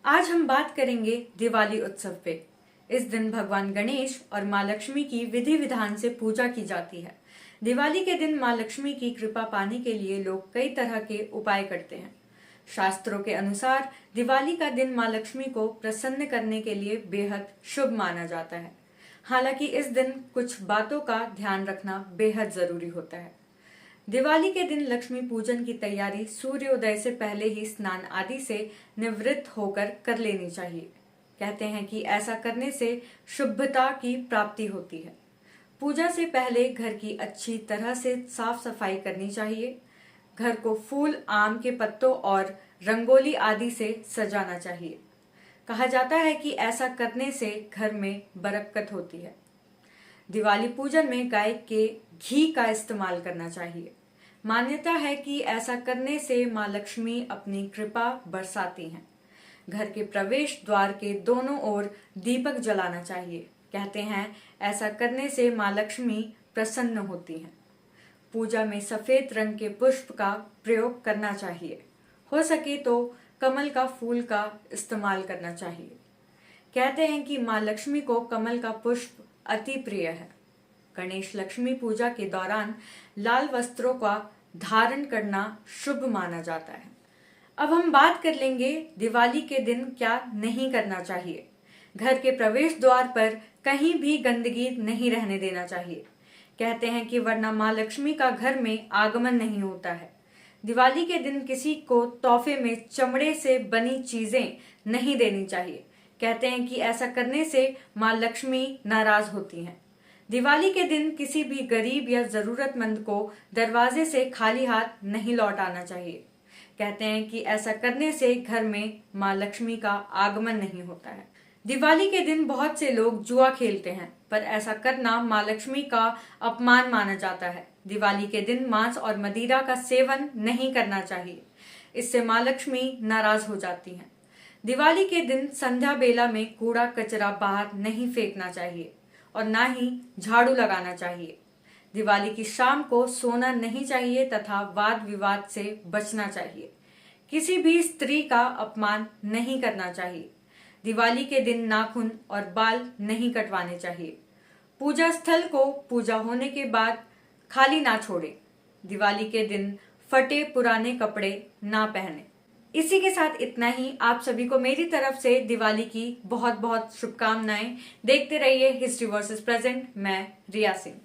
आज हम बात करेंगे दिवाली उत्सव पे। इस दिन भगवान गणेश और माँ लक्ष्मी की विधि विधान से पूजा की जाती है। दिवाली के दिन माँ लक्ष्मी की कृपा पाने के लिए लोग कई तरह के उपाय करते हैं। शास्त्रों के अनुसार दिवाली का दिन माँ लक्ष्मी को प्रसन्न करने के लिए बेहद शुभ माना जाता है। हालांकि इस दिन कुछ बातों का ध्यान रखना बेहद जरूरी होता है। दिवाली के दिन लक्ष्मी पूजन की तैयारी सूर्योदय से पहले ही स्नान आदि से निवृत्त होकर कर लेनी चाहिए। कहते हैं कि ऐसा करने से शुभता की प्राप्ति होती है। पूजा से पहले घर की अच्छी तरह से साफ सफाई करनी चाहिए। घर को फूल, आम के पत्तों और रंगोली आदि से सजाना चाहिए। कहा जाता है कि ऐसा करने से घर में बरकत होती है। दिवाली पूजन में गाय के घी का इस्तेमाल करना चाहिए। मान्यता है कि ऐसा करने से माँ लक्ष्मी अपनी कृपा बरसाती हैं। घर के प्रवेश द्वार के दोनों ओर दीपक जलाना चाहिए। कहते हैं ऐसा करने से माँ लक्ष्मी प्रसन्न होती हैं। पूजा में सफेद रंग के पुष्प का प्रयोग करना चाहिए। हो सके तो कमल का फूल का इस्तेमाल करना चाहिए। कहते हैं कि माँ लक्ष्मी को कमल का पुष्प अति प्रिय है। गणेश लक्ष्मी पूजा के दौरान लाल वस्त्रों का धारण करना शुभ माना जाता है। अब हम बात कर लेंगे दिवाली के दिन क्या नहीं करना चाहिए। घर के प्रवेश द्वार पर कहीं भी गंदगी नहीं रहने देना चाहिए। कहते हैं कि वरना माँ लक्ष्मी का घर में आगमन नहीं होता है। दिवाली के दिन किसी को तोहफे में चमड़े से बनी चीजें नहीं देनी चाहिए। कहते हैं कि ऐसा करने से माँ लक्ष्मी नाराज होती हैं। दिवाली के दिन किसी भी गरीब या जरूरतमंद को दरवाजे से खाली हाथ नहीं लौटाना चाहिए। कहते हैं कि ऐसा करने से घर में माँ लक्ष्मी का आगमन नहीं होता है। दिवाली के दिन बहुत से लोग जुआ खेलते हैं, पर ऐसा करना माँ लक्ष्मी का अपमान माना जाता है। दिवाली के दिन मांस और मदिरा का सेवन नहीं करना चाहिए। इससे माँ लक्ष्मी नाराज हो जाती हैं। दिवाली के दिन संध्या बेला में कूड़ा कचरा बाहर नहीं फेंकना चाहिए और ना ही झाड़ू लगाना चाहिए। दिवाली की शाम को सोना नहीं चाहिए तथा वाद विवाद से बचना चाहिए। किसी भी स्त्री का अपमान नहीं करना चाहिए। दिवाली के दिन नाखून और बाल नहीं कटवाने चाहिए। पूजा स्थल को पूजा होने के बाद खाली ना छोड़े। दिवाली के दिन फटे पुराने कपड़े ना पहने। इसी के साथ इतना ही। आप सभी को मेरी तरफ से दिवाली की बहुत बहुत शुभकामनाएं। देखते रहिए हिस्ट्री वर्सेस प्रेजेंट। मैं रिया सिंह।